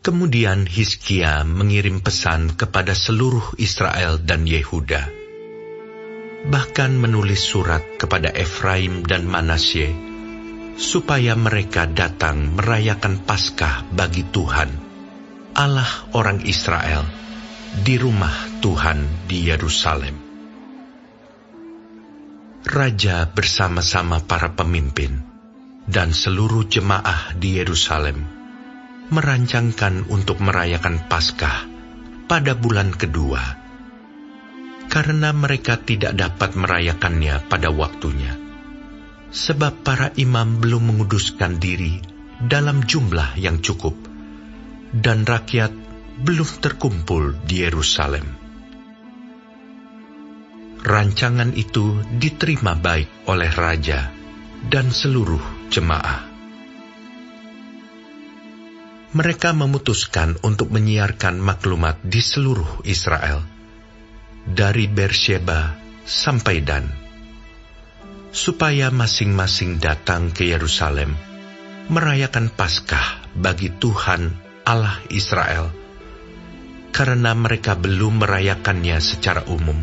Kemudian Hizkia mengirim pesan kepada seluruh Israel dan Yehuda, bahkan menulis surat kepada Efraim dan Manasye, supaya mereka datang merayakan Paskah bagi Tuhan, Allah orang Israel, di rumah Tuhan di Yerusalem. Raja bersama-sama para pemimpin dan seluruh jemaah di Yerusalem merancangkan untuk merayakan Paskah pada bulan kedua, karena mereka tidak dapat merayakannya pada waktunya, sebab para imam belum menguduskan diri dalam jumlah yang cukup, dan rakyat belum terkumpul di Yerusalem. Rancangan itu diterima baik oleh raja dan seluruh jemaah. Mereka memutuskan untuk menyiarkan maklumat di seluruh Israel, dari Beersheba sampai Dan, supaya masing-masing datang ke Yerusalem merayakan Paskah bagi Tuhan Allah Israel, karena mereka belum merayakannya secara umum,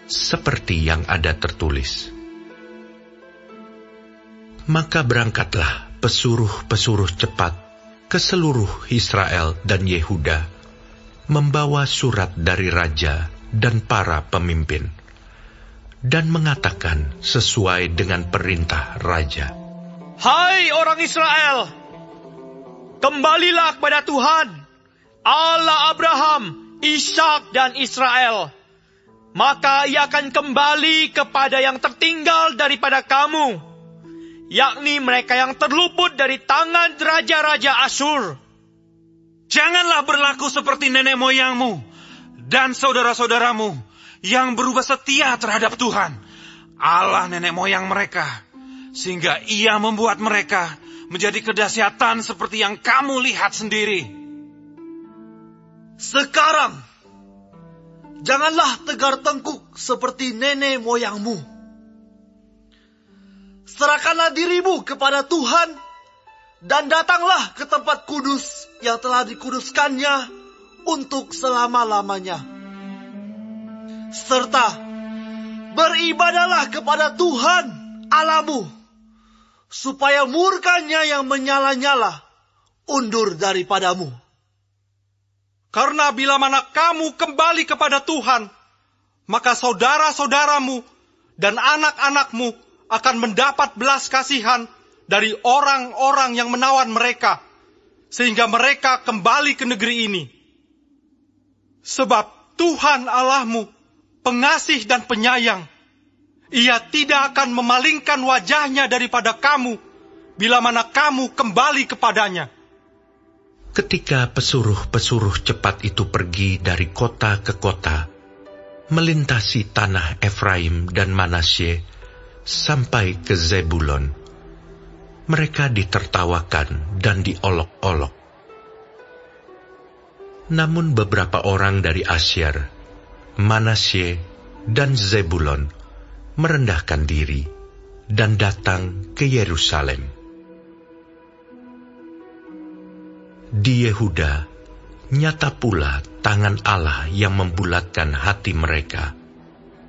seperti yang ada tertulis. Maka berangkatlah pesuruh-pesuruh cepat ke seluruh Israel dan Yehuda, membawa surat dari raja dan para pemimpin, dan mengatakan sesuai dengan perintah raja. Hai orang Israel, kembalilah kepada Tuhan, Allah Abraham, Ishak dan Israel. Maka ia akan kembali kepada yang tertinggal daripada kamu, yakni mereka yang terluput dari tangan raja-raja Asyur. Janganlah berlaku seperti nenek moyangmu dan saudara-saudaramu yang berubah setia terhadap Tuhan, Allah nenek moyang mereka, sehingga ia membuat mereka menjadi kedahsyatan seperti yang kamu lihat sendiri. Sekarang, janganlah tegar tengkuk seperti nenek moyangmu. Serahkanlah dirimu kepada Tuhan, dan datanglah ke tempat kudus yang telah dikuduskannya untuk selama-lamanya. Serta beribadahlah kepada Tuhan Allahmu, supaya murkanya yang menyala-nyala undur daripadamu. Karena bila mana kamu kembali kepada Tuhan, maka saudara-saudaramu dan anak-anakmu akan mendapat belas kasihan dari orang-orang yang menawan mereka, sehingga mereka kembali ke negeri ini. Sebab Tuhan Allahmu pengasih dan penyayang, Ia tidak akan memalingkan wajahnya daripada kamu, bila mana kamu kembali kepadanya. Ketika pesuruh-pesuruh cepat itu pergi dari kota ke kota, melintasi tanah Efraim dan Manasye, sampai ke Zebulon, mereka ditertawakan dan diolok-olok. Namun beberapa orang dari Asyer, Manasye, dan Zebulon merendahkan diri dan datang ke Yerusalem. Di Yehuda, nyata pula tangan Allah yang membulatkan hati mereka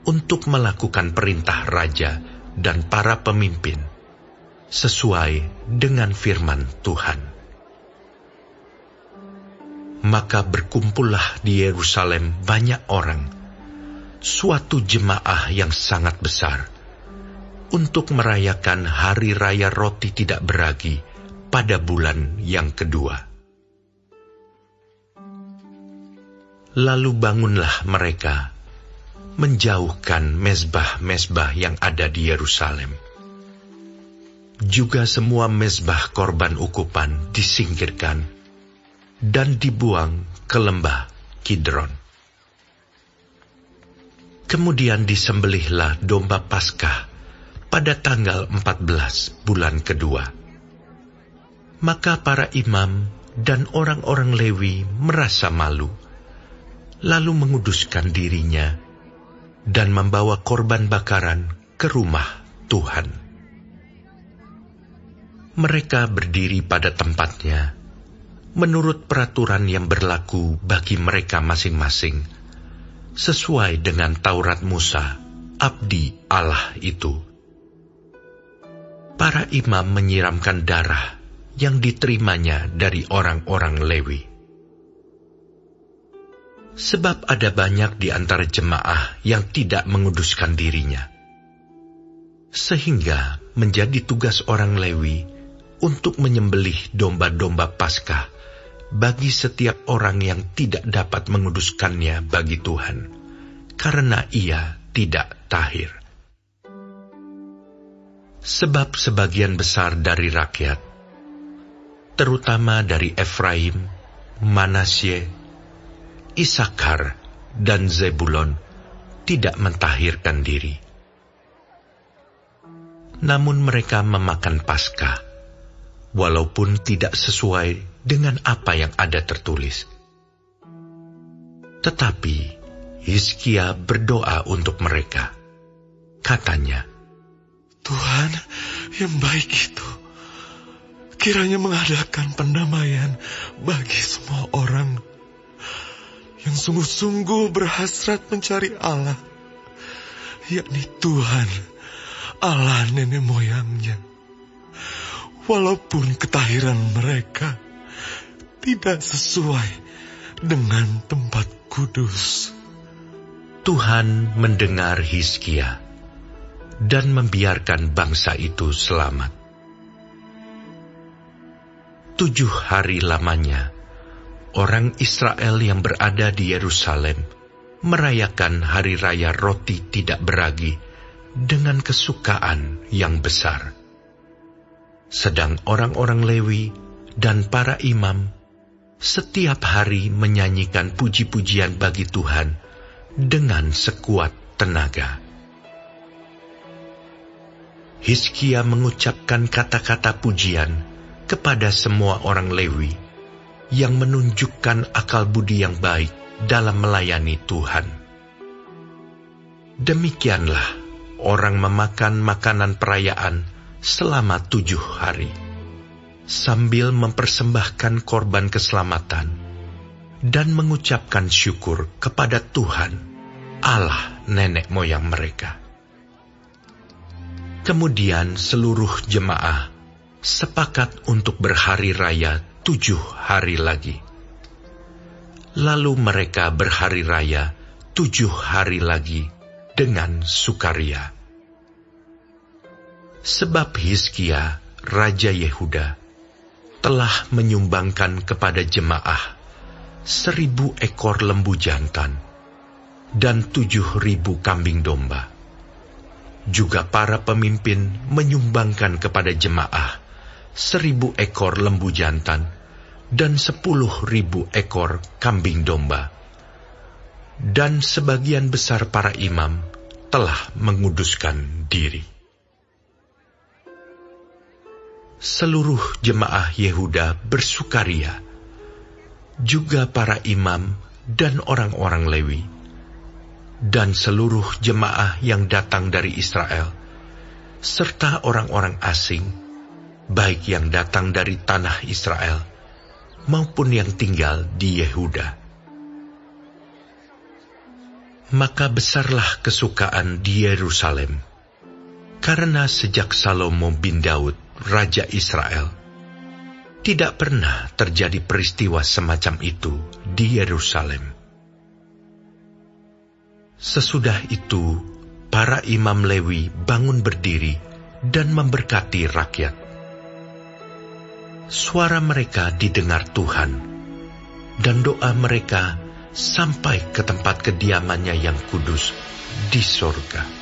untuk melakukan perintah raja dan para pemimpin, sesuai dengan firman Tuhan. Maka berkumpullah di Yerusalem banyak orang, suatu jemaah yang sangat besar, untuk merayakan hari raya roti tidak beragi pada bulan yang kedua. Lalu bangunlah mereka, menjauhkan mezbah-mezbah yang ada di Yerusalem. Juga semua mezbah korban ukupan disingkirkan dan dibuang ke lembah Kidron. Kemudian disembelihlah domba Paskah pada tanggal 14 bulan kedua. Maka para imam dan orang-orang Lewi merasa malu, lalu menguduskan dirinya dan membawa korban bakaran ke rumah Tuhan. Mereka berdiri pada tempatnya menurut peraturan yang berlaku bagi mereka masing-masing, sesuai dengan Taurat Musa, abdi Allah itu. Para imam menyiramkan darah yang diterimanya dari orang-orang Lewi. Sebab ada banyak di antara jemaah yang tidak menguduskan dirinya, sehingga menjadi tugas orang Lewi untuk menyembelih domba-domba Paskah bagi setiap orang yang tidak dapat menguduskannya bagi Tuhan, karena ia tidak tahir. Sebab sebagian besar dari rakyat, terutama dari Efraim, Manasye, Isakar, dan Zebulon, tidak mentahirkan diri. Namun mereka memakan Paskah, walaupun tidak sesuai dengan apa yang ada tertulis. Tetapi Hizkia berdoa untuk mereka. Katanya, Tuhan yang baik itu kiranya mengadakan pendamaian bagi semua orang yang sungguh-sungguh berhasrat mencari Allah, yakni Tuhan, Allah nenek moyangnya, walaupun ketahiran mereka tidak sesuai dengan tempat kudus. Tuhan mendengar Hizkia dan membiarkan bangsa itu selamat. 7 hari lamanya, orang Israel yang berada di Yerusalem merayakan hari raya roti tidak beragi dengan kesukaan yang besar. Sedang orang-orang Lewi dan para imam setiap hari menyanyikan puji-pujian bagi Tuhan dengan sekuat tenaga. Hizkia mengucapkan kata-kata pujian kepada semua orang Lewi yang menunjukkan akal budi yang baik dalam melayani Tuhan. Demikianlah orang memakan makanan perayaan selama 7 hari, sambil mempersembahkan korban keselamatan dan mengucapkan syukur kepada Tuhan, Allah nenek moyang mereka. Kemudian seluruh jemaah sepakat untuk berhari raya 7 hari lagi. Lalu mereka berhari raya 7 hari lagi dengan sukaria. Sebab Hizkia, Raja Yehuda, telah menyumbangkan kepada jemaah 1.000 ekor lembu jantan dan 7.000 kambing domba. Juga para pemimpin menyumbangkan kepada jemaah 1.000 ekor lembu jantan dan 10.000 ekor kambing domba. Dan sebagian besar para imam telah menguduskan diri. Seluruh jemaah Yehuda bersukaria, juga para imam dan orang-orang Lewi, dan seluruh jemaah yang datang dari Israel, serta orang-orang asing, baik yang datang dari tanah Israel, maupun yang tinggal di Yehuda. Maka besarlah kesukaan di Yerusalem, karena sejak Salomo bin Daud, Raja Israel, tidak pernah terjadi peristiwa semacam itu di Yerusalem. Sesudah itu, para imam Lewi bangun berdiri dan memberkati rakyat. Suara mereka didengar Tuhan, dan doa mereka sampai ke tempat kediamannya yang kudus di sorga.